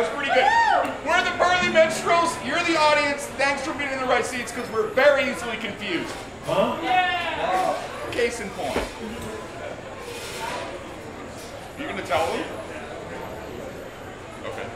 was pretty good. We're the Burly Minstrels. You're the audience. Thanks for being in the right seats because we're very easily confused. Huh? Yeah. Case in point. You gonna tell them? Okay.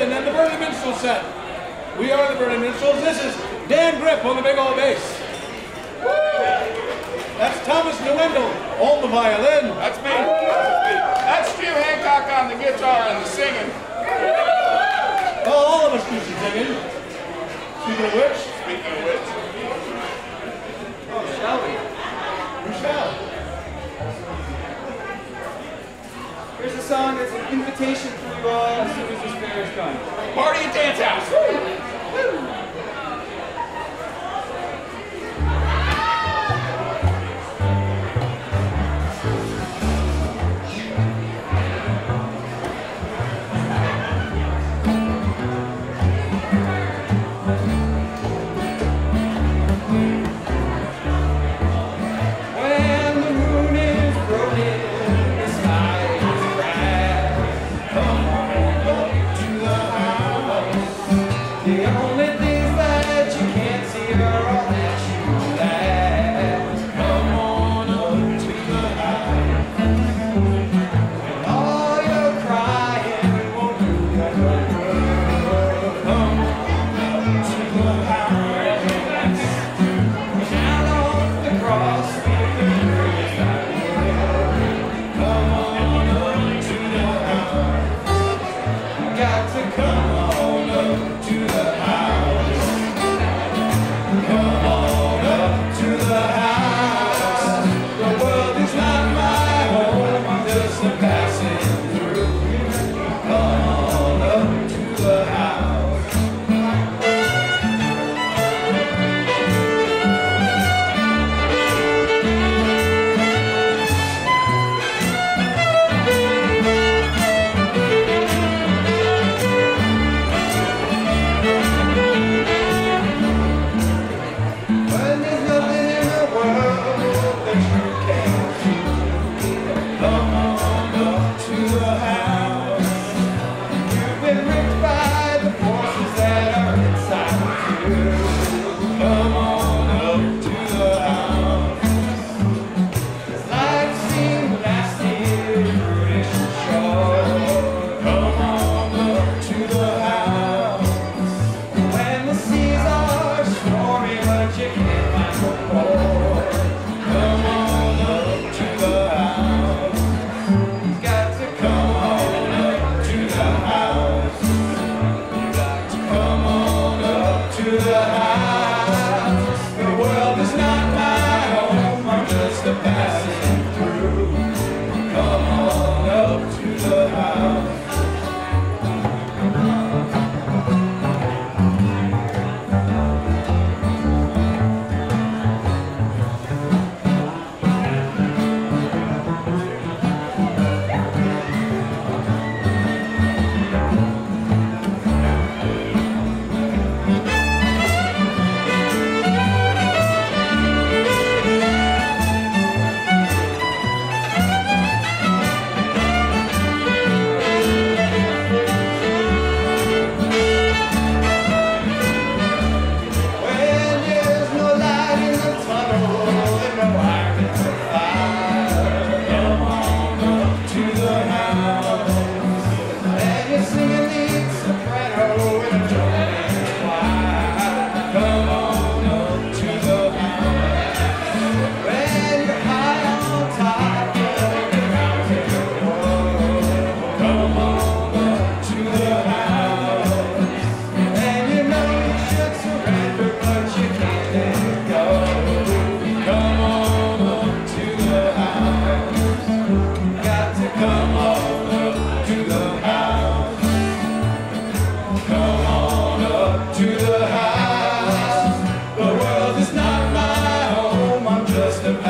And the Burly Minstrels set. We are the Burly Minstrels. This is Dan Grip on the big old bass. That's Thomas Nuendel on the violin. That's me. That's Jim Hancock on the guitar and the singing. Oh, all of us do some singing. Speaking of which. Oh, shall we? We shall. Here's a song that's an invitation for you all as soon as this fair is done. Party and dance house. Woo! Yeah.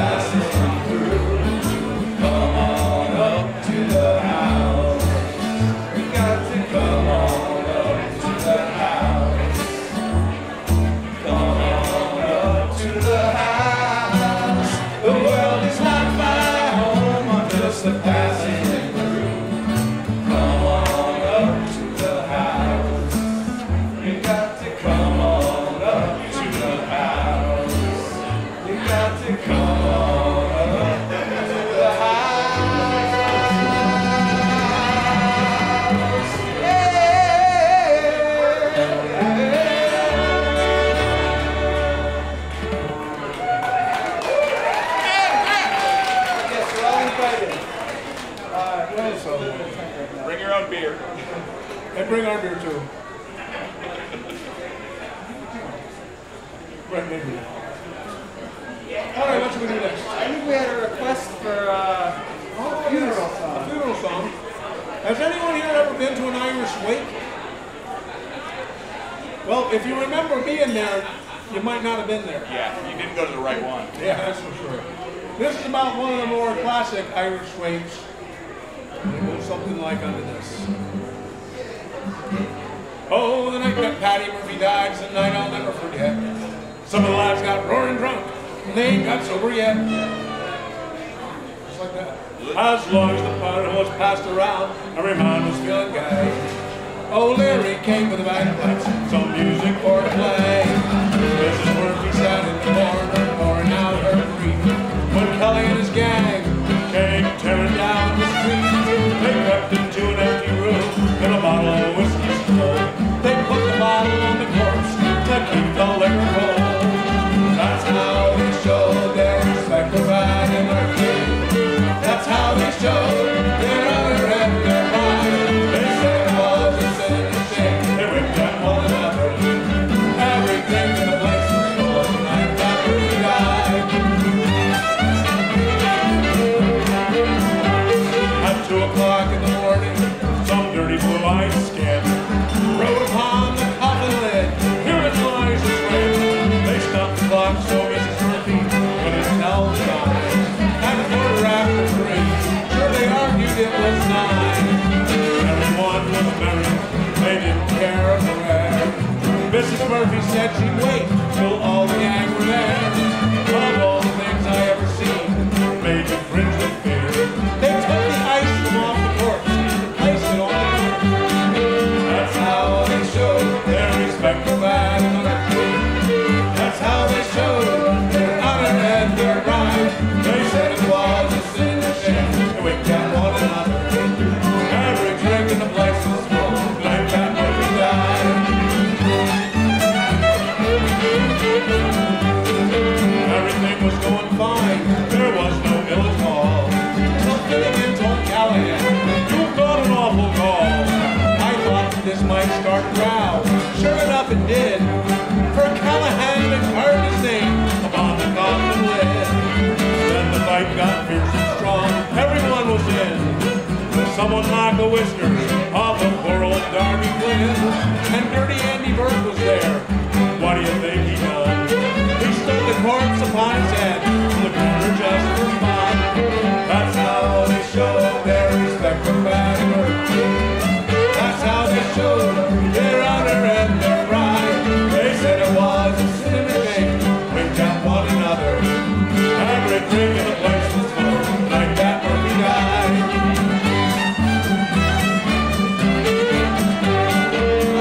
passes through. Come on up to the house. We got to come on up to the house. Come on up to the house. The world is not my home, I'm just a passing through. Come on up to the house. You got to come on up to the house. You got to come on up to the house. Yeah. Yes, we're all invited. Bring your own beer. And bring our beer too. Right, maybe. All right, what should we do next? I think we had a request for funeral song. A funeral song. Has anyone here ever been to an Irish wake? Well, if you remember being there, you might not have been there. Yeah, you didn't go to the right one. Yeah, that's for sure. This is about one of the more classic Irish wakes. It goes something like under this. Oh, the night that Paddy Murphy died is a night I'll never forget. Some of the lads got roaring drunk, and they ain't got sober yet. Just like that. As long as the powder was passed around, every man was feeling gay. Oh, Larry came with a bag of lights, some music for to play. Mrs. Murphy sat in the corner, pouring out her grief. When Kelly and his gang came tearing down the street, they crept into an empty room and a bottle of whiskey stole. They put the bottle on the corpse to keep the liquor cold. That's how they showed their respect for Paddy and Murphy. That's how they showed their honor and their pride. They said it was a sin and a shame. They whipped at one another. Everything in the place was full of the night that Murphy died. At 2 o'clock in the morning, some dirty blue-eyed skin wrote upon the coffin lid, "Here it lies, his friend." They stopped the clock so Mrs. Murphy couldn't tell the time. And a quarter after 3, sure they argued it was 9. Everyone was merry, they didn't care of the rare. Mrs. Murphy said she'd wait till all the gang were there. Of all the things I ever seen, made me cringe with fear. They took the ice from off the corpse and placed it on the floor. That's how they showed their respect for Paddy and Murphy. That's how they showed their honor and their pride. They said it was a sin and shame to wink at one another. Every drink in the place was full, like that Murphy died. Everything was going fine, there was no ill at all. Till Finnegan told Callahan, "You've got an awful call." I thought that this might start a row. Sure enough it did, for Callahan had carved his name upon the coffin lid. Then the fight got fierce and strong, everyone was in. Someone knocked the whiskers off of poor old Darby Flynn, and Dirty Andy Burke was there. What do you think he done? He stood the corpse upon his head, the corner just for fun. That's how they showed their respect for Paddy Murphy. That's how they showed their honor and their pride. They said it was a sin and a shame, winked at one another. Every drink in the place was full, like that Murphy died.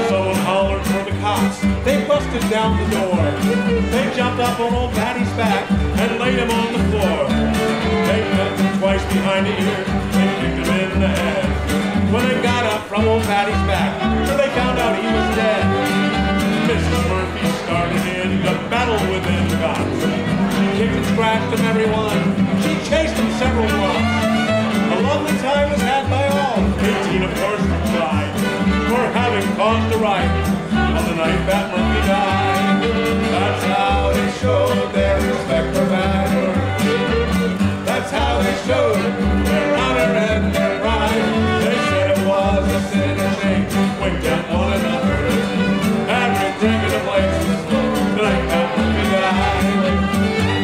Someone hollered for the cops, they busted down the door. They jumped up on old Paddy's back and laid him on the floor. They pecked him twice behind the ear and kicked him in the head. When they got up from old Paddy's back, so they found out he was dead. Mrs. Murphy started in to battle within the cops. She kicked and scratched him, everyone. She chased him several blocks. A lovely time was had by all. 18, of course, were tried for having caused a riot on the night that Murphy died. That's how they showed their respect for Paddy Murphy. That's how they showed their honor and their pride. They said it was a sin and a shame, winked at one another. Every drink in the place was full, like that Murphy died.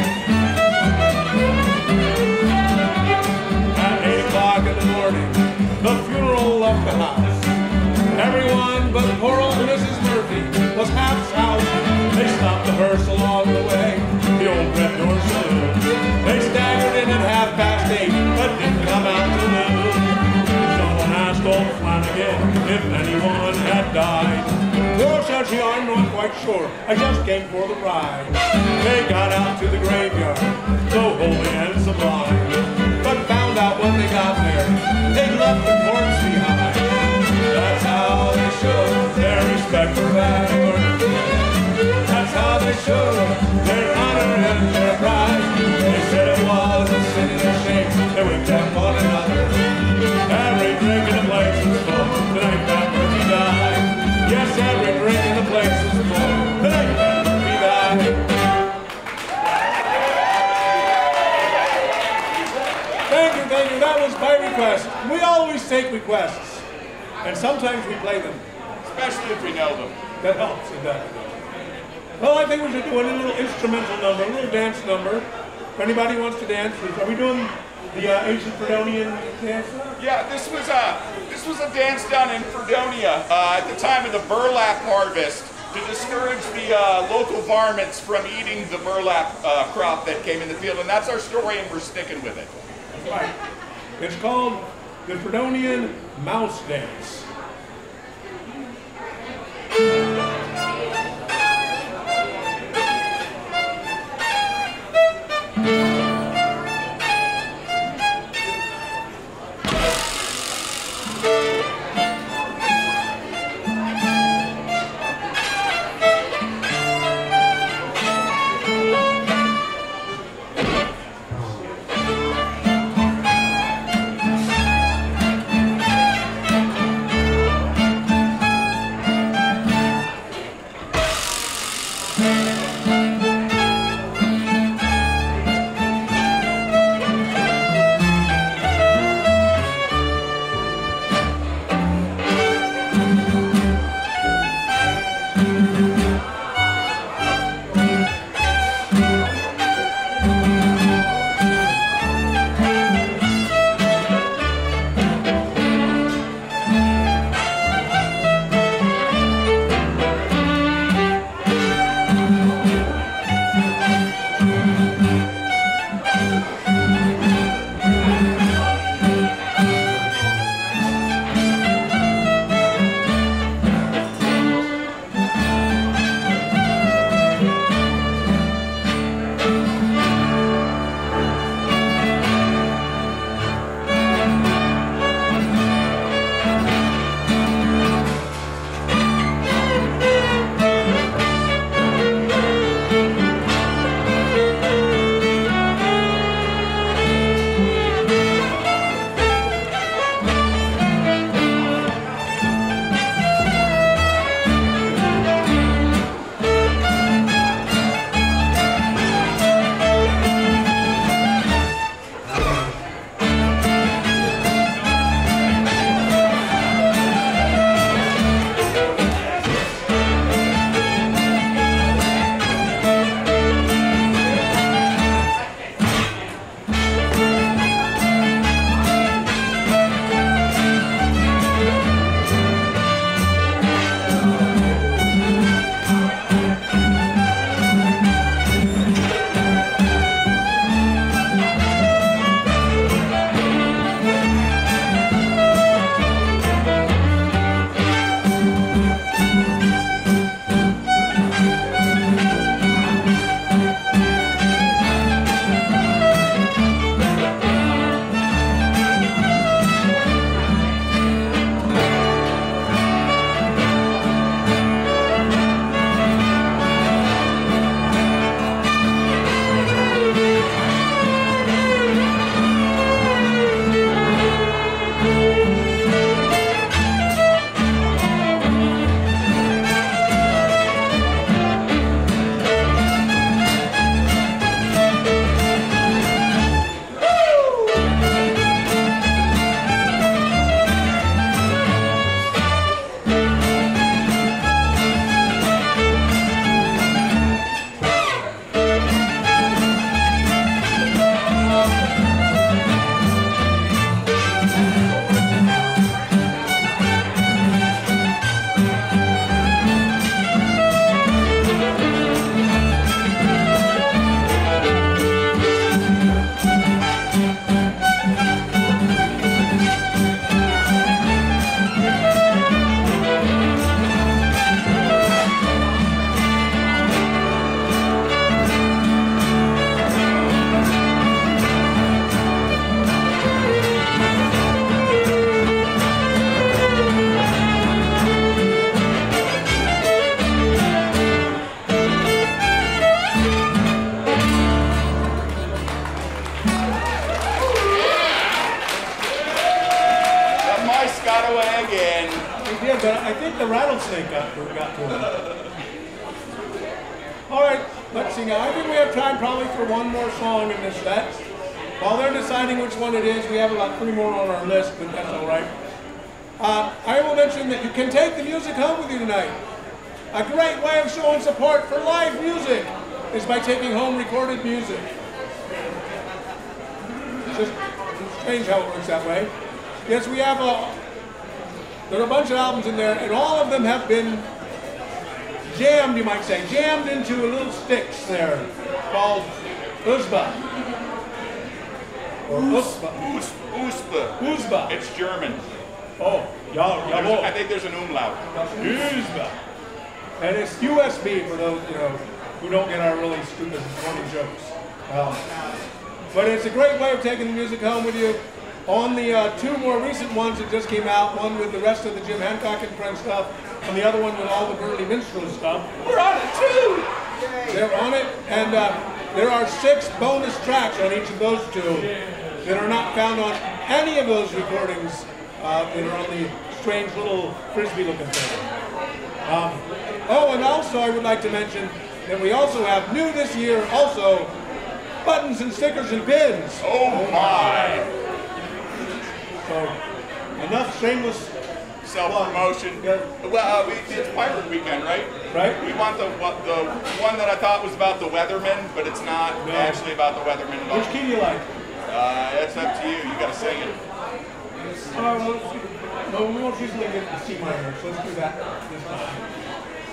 me I'm not quite sure. I just came for the ride. They got out to the graveyard, so holy and sublime, but found out when they got there, they left the corpse behind. That's how they showed their respect for Vanguard. That's how they showed their honor and their pride. They said it was a sin and a shame they winked at one another. Every drink in the place was full the night that Murphy died. Yes, every drink in the place was full the night that Murphy died. Thank you, thank you. That was by request. We always take requests, and sometimes we play them. Especially if we know them. That helps, it does. Well, I think we should do a little instrumental number, a little dance number. If anybody wants to dance, are we doing the ancient Fredonian dance? Yeah, this was a dance done in Fredonia at the time of the burlap harvest to discourage the local varmints from eating the burlap crop that came in the field, and that's our story, and we're sticking with it. That's right. It's called the Fredonian Mouse Dance. scallywag and... He did, but I think the rattlesnake got to him. All right, let's see now. I think we have time probably for one more song in this set. While they're deciding which one it is, we have about 3 more on our list, but that's all right. I will mention that you can take the music home with you tonight. A great way of showing support for live music is by taking home recorded music. It's just strange how it works that way. Yes, we have there are a bunch of albums in there, and all of them have been jammed, you might say, jammed into little sticks there called Uzba. Or Usba. Usba. It's German. Oh, jawohl. I think there's an umlaut. Uzba. And it's USB for those, who don't get our really stupid morning jokes. But it's a great way of taking the music home with you. On the 2 more recent ones that just came out, one with the rest of the Jim Hancock and Friends stuff, and the other one with all the Burly Minstrels stuff. We're on it too! They're on it, and there are 6 bonus tracks on each of those 2 that are not found on any of those recordings that are on the strange little frisbee-looking thing. Oh, and also I would like to mention that we also have new this year, also, buttons and stickers and pins. Oh my! So, enough shameless self-promotion. Well, it's Pirate Weekend, right? Right. We want the one that I thought was about the weathermen, but it's not actually about the weathermen at all. Which key do you like? It's up to you. You got to sing it. No, we won't usually get the C minor, so let's do that this time.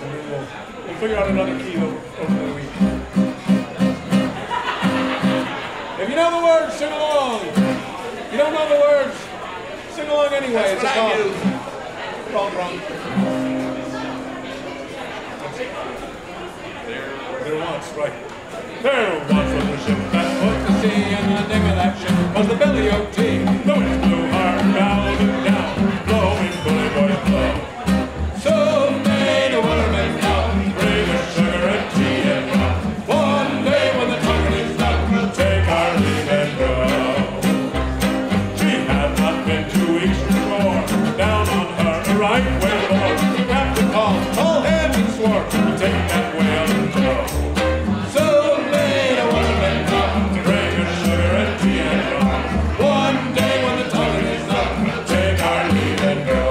And then we'll figure out another key over the week. If you know the words, sing along. If you don't know the words, sing along anyway. That's what I do. It's all wrong. There once, right. There once was a ship that put to sea, and the name of that ship was the Billy O.T. The winds blew hard down and down, blowing bully boys blow. So may the watermen come, bring us sugar and tea and rum. One day when the tonguing is done, we'll take our leave and go. She had not been 2 weeks from shore, down on her a right whale bore. Captain called, all hands and swore, we'll take that whale and go. So may the watermen come, to bring us sugar and tea and rum. One day when the tonguing is done, we'll take our leave and go.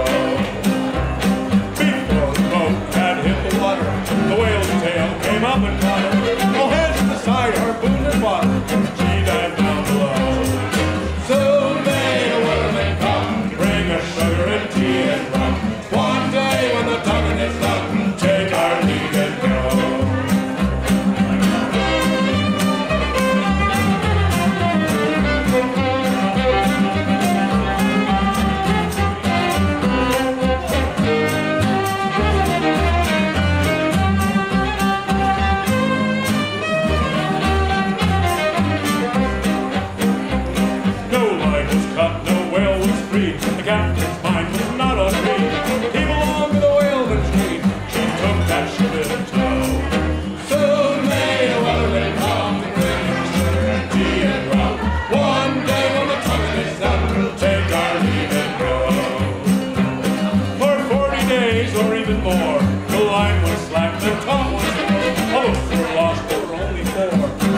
Before the boat had hit the water, the whale's tail came up and caught her. All hands to the side, harpooned and fought her. She dived down below. So may the watermen come, to bring us sugar and tea and rum. One day when the tonguing is done, we'll take our leave and go. The captain's mind was not on me. He belonged to the whaleman's tree. She took that ship in tow. Soon may the weathermen come to bring us sugar and tea and rum. One day when the tonguing is done, we'll take our leave and go. For 40 days or even more, the line was slack, the top was full. Boats were lost, there were only 4.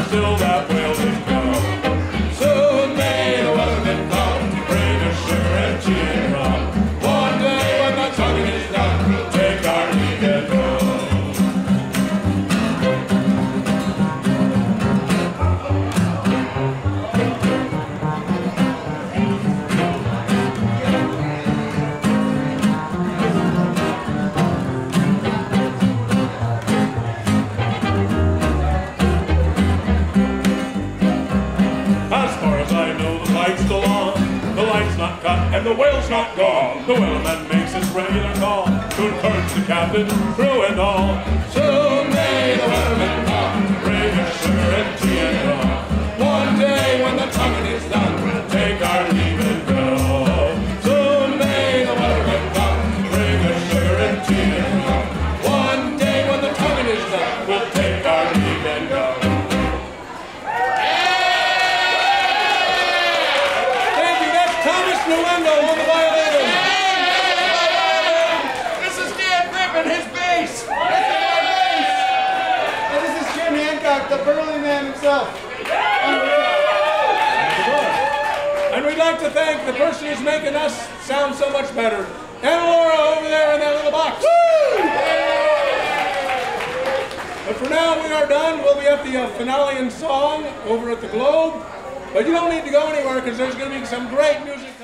Still that whale did go. Soon may the weathermen come to bring us sugar and tea and rum. One day when the tonguing is done, we'll take our leave and go. As far as I know, the fight's still on. The light's not cut and the whale's not gone. The whaleman makes his regular call to encourage the captain, crew and all. Soon may the weathermen come to bring us sugar and tea and rum. One day when the tonguing is done, we'll take our leave and go. Soon may the weathermen come to bring us sugar and tea and rum. One day when the tonguing is done, we'll take our leave and go. Nuendel on the violin. and his bass. And this is Jim Hancock, the Burly man himself. And we'd like to thank the person who's making us sound so much better. And Laura over there in that little box. But for now, we are done. We'll be at the finale and song over at the Globe. But you don't need to go anywhere because there's going to be some great music.